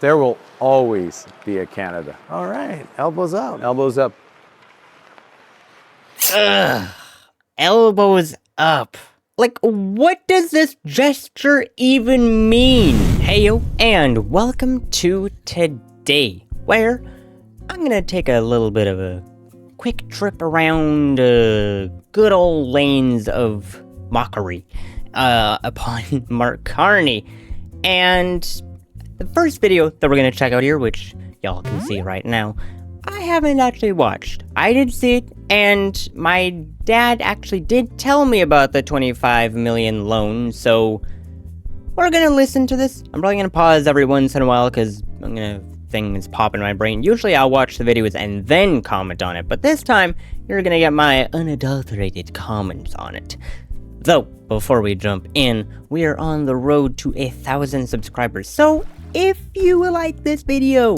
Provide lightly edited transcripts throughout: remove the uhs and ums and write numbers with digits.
There will always be a Canada. All right, elbows up. Elbows up. Ugh. Elbows up. Like, what does this gesture even mean? Heyo, and welcome to today, where I'm gonna take a little bit of a quick trip around good old lanes of mockery upon Mark Carney. And the first video that we're gonna check out here, which y'all can see right now, I haven't actually watched. I did see it, and my dad actually did tell me about the 25 million loan, so we're gonna listen to this. I'm probably gonna pause every once in a while because things pop in my brain. Usually I'll watch the videos and then comment on it, but this time you're gonna get my unadulterated comments on it. Though, before we jump in, we are on the road to 1,000 subscribers, so if you like this video,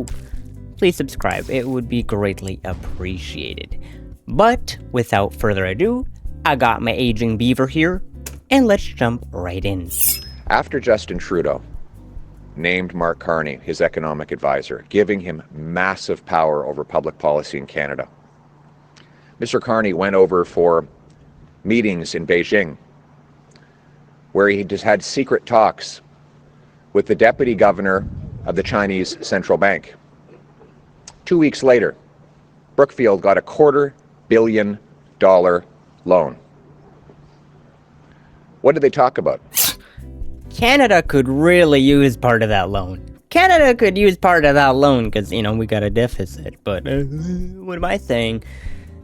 please subscribe. It would be greatly appreciated. But without further ado, I got my aging beaver here, and let's jump right in. After Justin Trudeau named Mark Carney his economic advisor, giving him massive power over public policy in Canada, Mr. Carney went over for meetings in Beijing, where he just had secret talks with the deputy governor of the Chinese central bank. 2 weeks later, Brookfield got a $250 million loan. What did they talk about? Canada could really use part of that loan. Canada could use part of that loan because, we got a deficit. But what am I saying?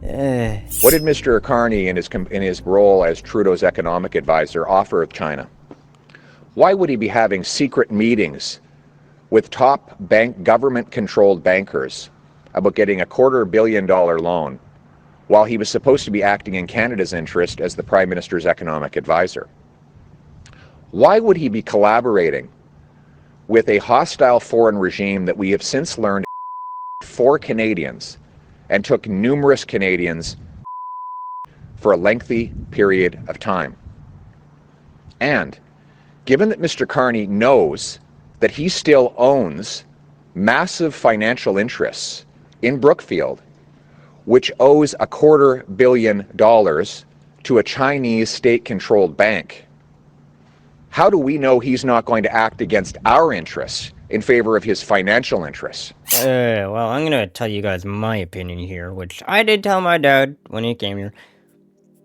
What did Mr. Carney in his role as Trudeau's economic advisor offer China? Why would he be having secret meetings with top government-controlled bankers about getting a $250 million loan while he was supposed to be acting in Canada's interest as the Prime Minister's economic advisor? Why would he be collaborating with a hostile foreign regime that we have since learned for Canadians and took numerous Canadians for a lengthy period of time? And given that Mr. Carney knows that he still owns massive financial interests in Brookfield, which owes a $250 million to a Chinese state-controlled bank, how do we know he's not going to act against our interests in favor of his financial interests? Well, I'm gonna tell you guys my opinion here, which I did tell my dad when he came here.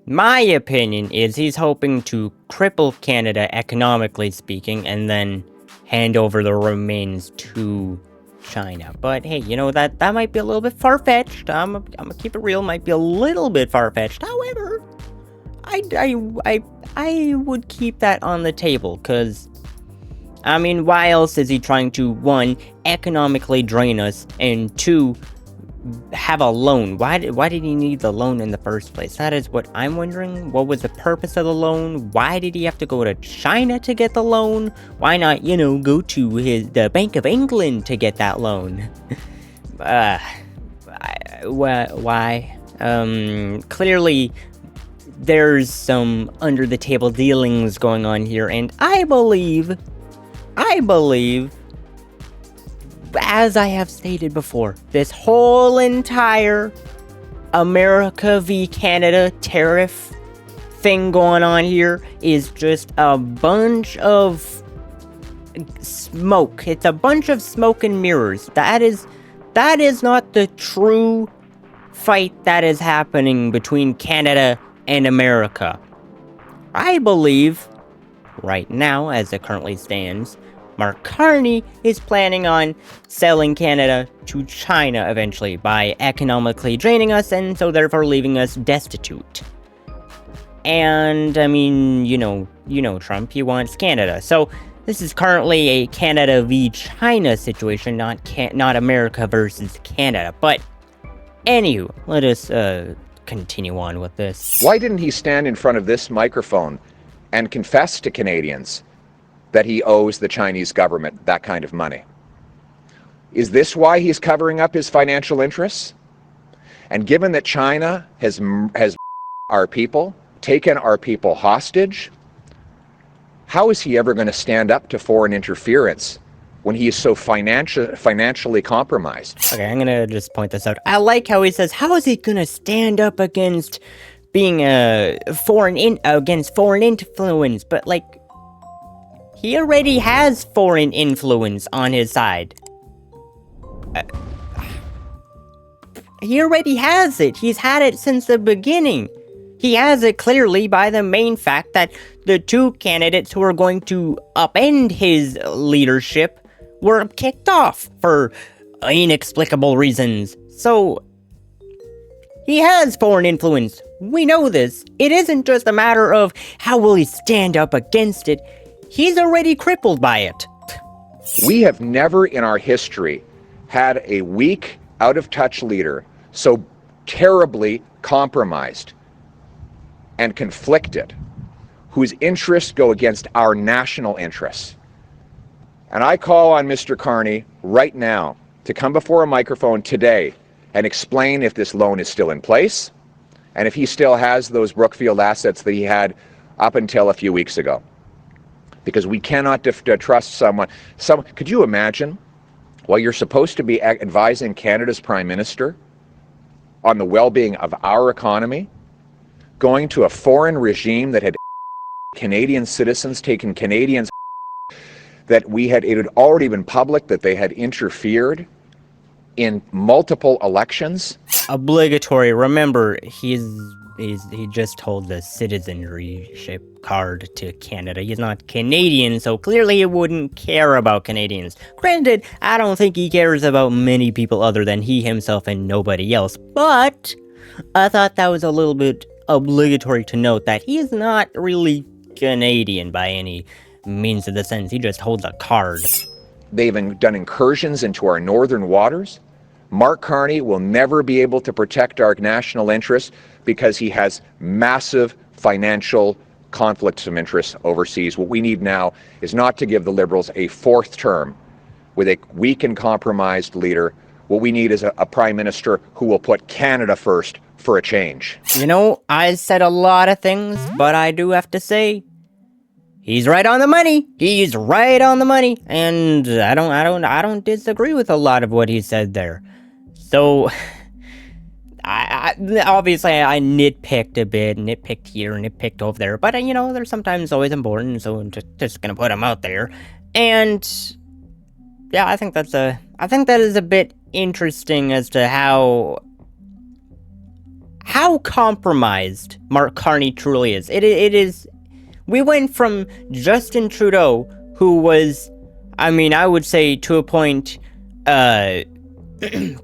My opinion is he's hoping to cripple Canada economically speaking and then hand over the remains to China. But hey, that might be a little bit far-fetched. I'm gonna keep it real, might be a little bit far-fetched. However, I would keep that on the table, because why else is he trying to, one, economically drain us, and two, have a loan? Why did he need the loan in the first place? That is what I'm wondering. What was the purpose of the loan? Why did he have to go to China to get the loan? Why not, go to the Bank of England to get that loan? Why? Clearly there's some under the table dealings going on here, and I believe, as I have stated before, this whole entire America v. Canada tariff thing going on here is just a bunch of smoke. It's a bunch of smoke and mirrors. That is not the true fight that is happening between Canada and America. I believe, right now, as it currently stands, Mark Carney is planning on selling Canada to China eventually by economically draining us and so therefore leaving us destitute. And, Trump, he wants Canada. So, this is currently a Canada v. China situation, not America versus Canada. But, anywho, let us, continue on with this. Why didn't he stand in front of this microphone and confess to Canadians that he owes the Chinese government that kind of money? Is this why he's covering up his financial interests? And given that China has our people, taken our people hostage, how is he ever going to stand up to foreign interference when he is so financially compromised. Okay, I'm gonna just point this out. I like how he says, how is he gonna stand up against being against foreign influence? But like, he already has foreign influence on his side. He already has it. He's had it since the beginning. He has it clearly by the main fact that the two candidates who are going to upend his leadership were kicked off for inexplicable reasons. So, he has foreign influence. We know this. It isn't just a matter of how will he stand up against it. He's already crippled by it. We have never in our history had a weak, out-of-touch leader so terribly compromised and conflicted, whose interests go against our national interests. And I call on Mr. Carney right now to come before a microphone today and explain if this loan is still in place and if he still has those Brookfield assets that he had up until a few weeks ago. Because we cannot trust someone. Could you imagine, while you're supposed to be advising Canada's Prime Minister on the well-being of our economy, going to a foreign regime that had Canadian citizens, taken Canadians, that it had already been public that they had interfered in multiple elections? Obligatory. Remember, he just holds a citizenship card to Canada. He's not Canadian, so clearly he wouldn't care about Canadians. Granted, I don't think he cares about many people other than he himself and nobody else, but I thought that was a little bit obligatory to note that he is not really Canadian by any means of the sense. He just holds a card. They've done incursions into our northern waters. Mark Carney will never be able to protect our national interests because he has massive financial conflicts of interest overseas. What we need now is not to give the Liberals a fourth term with a weak and compromised leader. What we need is a Prime Minister who will put Canada first for a change. You know, I said a lot of things, but I do have to say, he's right on the money. He's right on the money, and I don't disagree with a lot of what he said there. So, I obviously I nitpicked a bit, nitpicked here, nitpicked over there, but you know, they're sometimes always important, so I'm just gonna put them out there. And yeah, I think that is a bit interesting as to how compromised Mark Carney truly is. It is. We went from Justin Trudeau, who was, I mean, I would say to a point,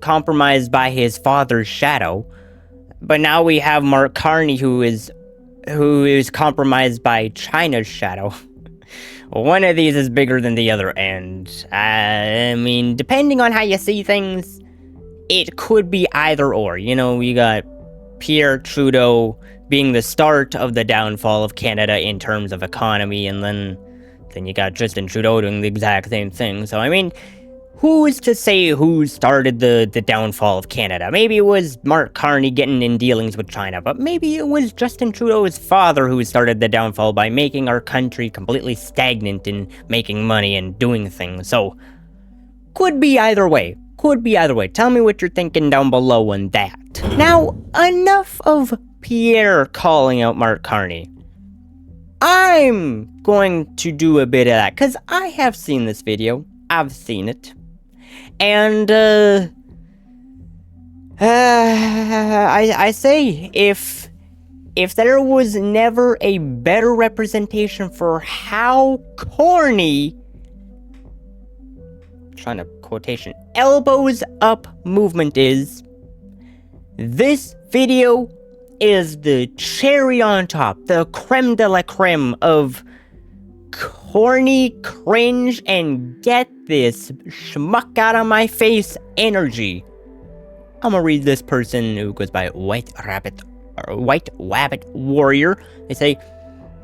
compromised by his father's shadow, but now we have Mark Carney, who is compromised by China's shadow. One of these is bigger than the other, and I mean, depending on how you see things, it could be either or. You know, you got Pierre Trudeau being the start of the downfall of Canada in terms of economy, and then you got Justin Trudeau doing the exact same thing. So I mean, who's to say who started the downfall of Canada? Maybe it was Mark Carney getting in dealings with China, but maybe it was Justin Trudeau's father who started the downfall by making our country completely stagnant in making money and doing things. So, could be either way. Could be either way. Tell me what you're thinking down below on that. Now, enough of Pierre calling out Mark Carney. I'm going to do a bit of that, because I have seen this video. I've seen it. And, I say, if there was never a better representation for how corny, trying to quotation, elbows up movement is, this video is the cherry on top, the creme de la creme of corny, cringe, and get this schmuck out of my face energy. I'm gonna read this person who goes by White Rabbit Warrior. They say,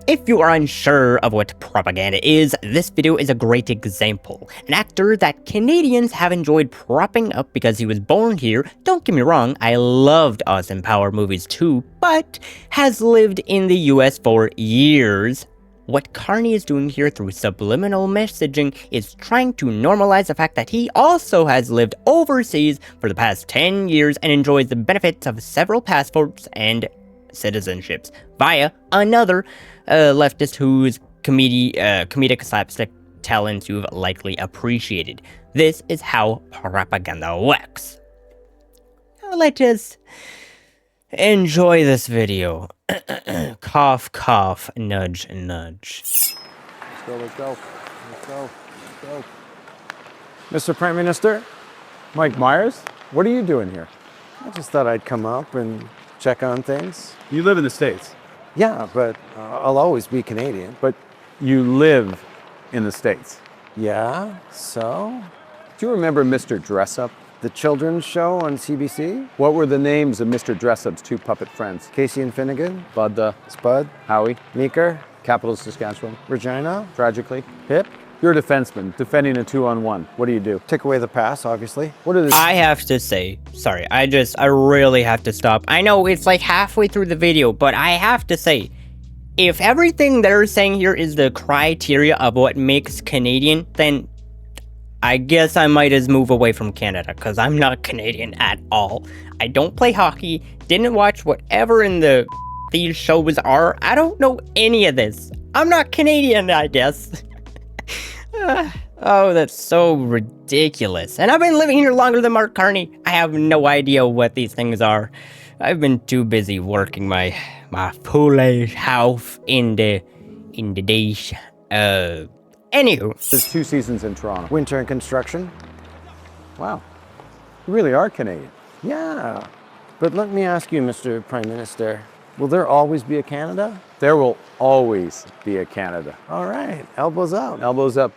if you are unsure of what propaganda is, this video is a great example. An actor that Canadians have enjoyed propping up because he was born here. Don't get me wrong, I loved Austin Power movies too, but has lived in the US for years. what Carney is doing here through subliminal messaging is trying to normalize the fact that he also has lived overseas for the past 10 years and enjoys the benefits of several passports and citizenships via another leftist whose comedic slapstick talents you've likely appreciated. This is how propaganda works. Now let us enjoy this video. Cough, cough, nudge, nudge. Let's go. Mr. Prime Minister, Mike Myers, what are you doing here? I just thought I'd come up and check on things. You live in the States, Yeah, but I'll always be Canadian. but you live in the States. Yeah, so? Do you remember Mr. Dressup? The children's show on CBC? What were the names of Mr. Dressup's two puppet friends? Casey and Finnegan? Bud, Spud? Howie, Meeker? Capital Saskatchewan. Regina? Tragically. Pip? You're a defenseman defending a 2-on-1. What do you do? Take away the pass, obviously. What are the... I have to say, sorry, I really have to stop. I know it's like halfway through the video, but I have to say, if everything they're saying here is the criteria of what makes Canadian, then I guess I might as move away from Canada, because I'm not Canadian at all. I don't play hockey, didn't watch whatever in these shows are. I don't know any of this. I'm not Canadian, I guess. Oh, that's so ridiculous. And I've been living here longer than Mark Carney. I have no idea what these things are. I've been too busy working my foolish house in the days. Anywho. There's 2 seasons in Toronto. Winter and construction? Wow. You really are Canadian. Yeah. But let me ask you, Mr. Prime Minister, will there always be a Canada? There will always be a Canada. All right, elbows up. Elbows up.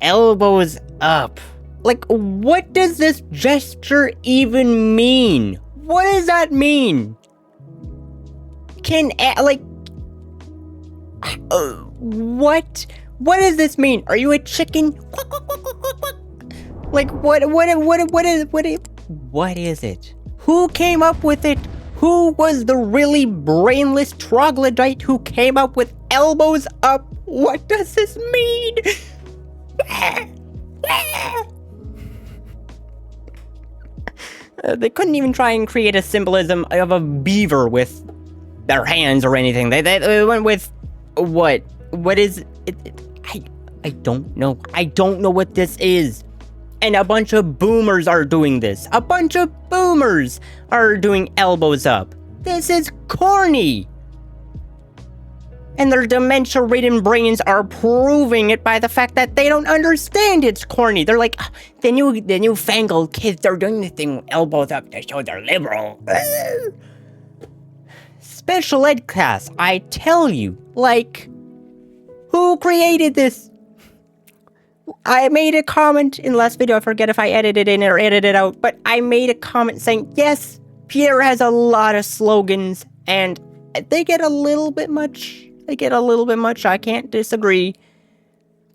Elbows up. Like, what does this gesture even mean? What does that mean? What? What does this mean? Are you a chicken? Like, what is it? Who came up with it? Who was the really brainless troglodyte who came up with elbows up? What does this mean? They couldn't even try and create a symbolism of a beaver with their hands or anything. They went with what? What is it? I don't know. I don't know what this is. And a bunch of boomers are doing this. A bunch of boomers are doing elbows up. This is corny. And their dementia-ridden brains are proving it by the fact that they don't understand it's corny. They're like, the newfangled kids are doing this thing with elbows up to show they're liberal. Special ed class, I tell you, like, who created this? I made a comment in the last video, I forget if I edited it in or edited it out, but I made a comment saying, yes, Pierre has a lot of slogans, and they get a little bit much. I can't disagree.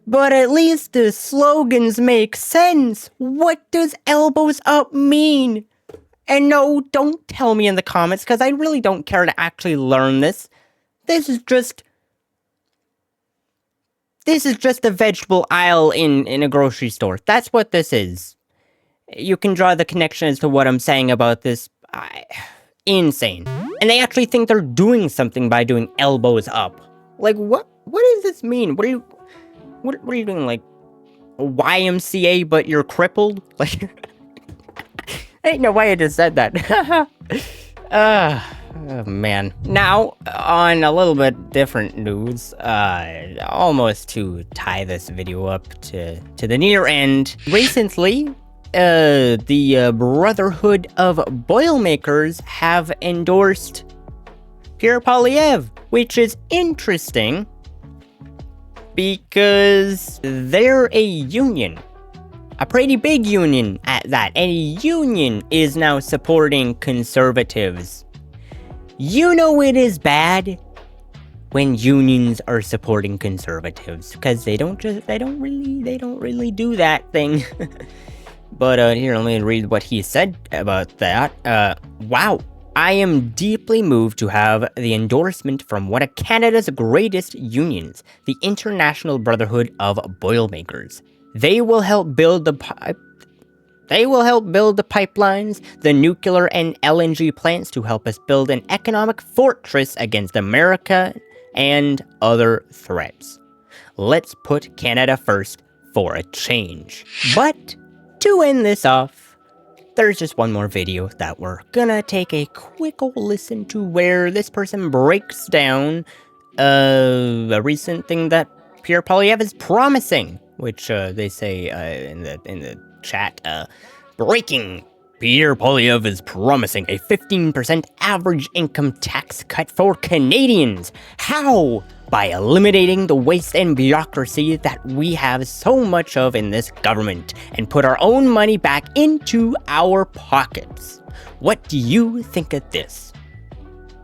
But at least the slogans make sense. What does elbows up mean? And no, don't tell me in the comments, because I really don't care to actually learn this. This is just the vegetable aisle in a grocery store. That's what this is. You can draw the connection as to what I'm saying about this. Insane. And they actually think they're doing something by doing elbows up. Like, what does this mean? What are you doing, like, a YMCA, but you're crippled? Like, ain't no way I just said that. Oh, man. Now, on a little bit different news, almost to tie this video up to the near end, recently, the Brotherhood of Boilermakers have endorsed Pierre Poilievre, which is interesting because they're a union. A pretty big union at that. And a union is now supporting conservatives. You know it is bad when unions are supporting conservatives, because they don't really do that thing. But here, let me read what he said about that. Wow. I am deeply moved to have the endorsement from one of Canada's greatest unions, the International Brotherhood of Boilermakers. They will help build the pipelines, the nuclear and LNG plants to help us build an economic fortress against America and other threats. Let's put Canada first for a change. But to end this off, there's just one more video that we're gonna take a quick ol' listen to where this person breaks down a recent thing that Pierre Poilievre is promising, which they say in the chat, breaking. Pierre Poilievre is promising a 15% average income tax cut for Canadians. How? By eliminating the waste and bureaucracy that we have so much of in this government and put our own money back into our pockets. What do you think of this?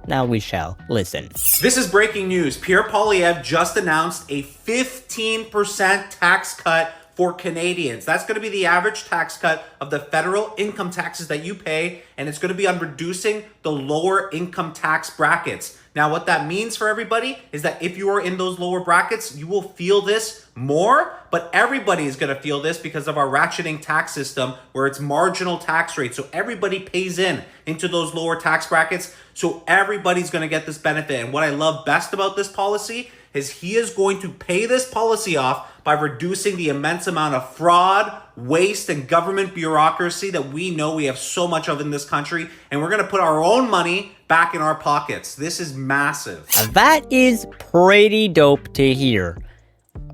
Now we shall listen. This is breaking news. Pierre Poilievre just announced a 15% tax cut for Canadians. That's going to be the average tax cut of the federal income taxes that you pay, and it's going to be on reducing the lower income tax brackets. Now, what that means for everybody is that if you are in those lower brackets, you will feel this more, but everybody is going to feel this because of our ratcheting tax system where it's marginal tax rate. So everybody pays into those lower tax brackets. So everybody's going to get this benefit. And what I love best about this policy is he is going to pay this policy off by reducing the immense amount of fraud, waste, and government bureaucracy that we know we have so much of in this country. And we're going to put our own money back in our pockets. This is massive. That is pretty dope to hear.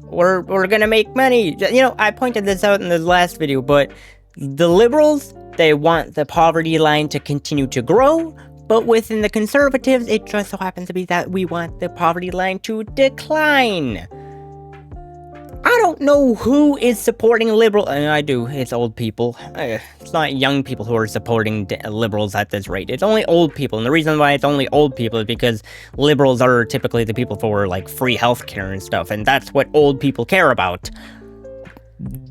We're gonna make money. You know, I pointed this out in the last video, but the Liberals, they want the poverty line to continue to grow, but within the Conservatives, it just so happens to be that we want the poverty line to decline. I don't know who is supporting Liberal. I do. It's old people. It's not young people who are supporting Liberals at this rate. It's only old people. And the reason why it's only old people is because Liberals are typically the people for, like, free healthcare and stuff. And that's what old people care about.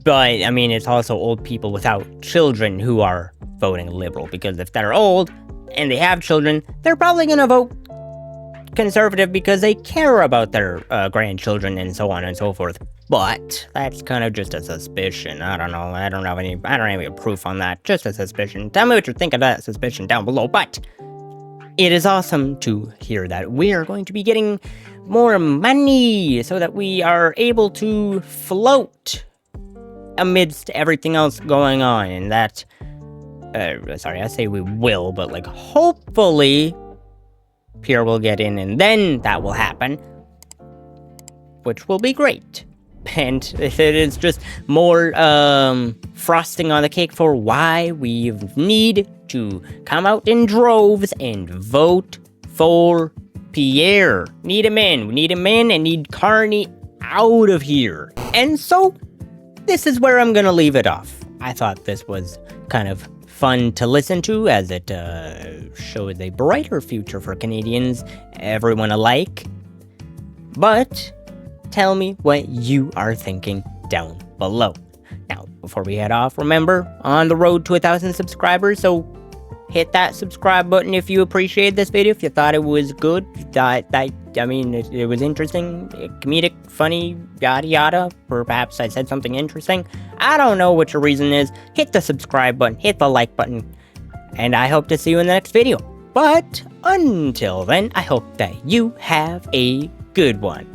But, I mean, it's also old people without children who are voting Liberal. Because if they're old and they have children, they're probably going to vote Conservative because they care about their grandchildren and so on and so forth. But that's kind of just a suspicion. I don't know. I don't have any proof on that. Just a suspicion. Tell me what you think of that suspicion down below. But it is awesome to hear that we are going to be getting more money so that we are able to float amidst everything else going on. And that, sorry, I say we will, but like hopefully Pierre will get in and then that will happen, which will be great. And it is just more frosting on the cake for why we need to come out in droves and vote for Pierre. Need him in. We need him in and need Carney out of here. And so, this is where I'm gonna leave it off. I thought this was kind of fun to listen to as it shows a brighter future for Canadians, everyone alike. But tell me what you are thinking down below. Now, before we head off, remember, on the road to 1,000 subscribers, so hit that subscribe button if you appreciated this video, if you thought it was good, it was interesting, comedic, funny, yada yada, or perhaps I said something interesting. I don't know what your reason is. Hit the subscribe button, hit the like button, and I hope to see you in the next video. But until then, I hope that you have a good one.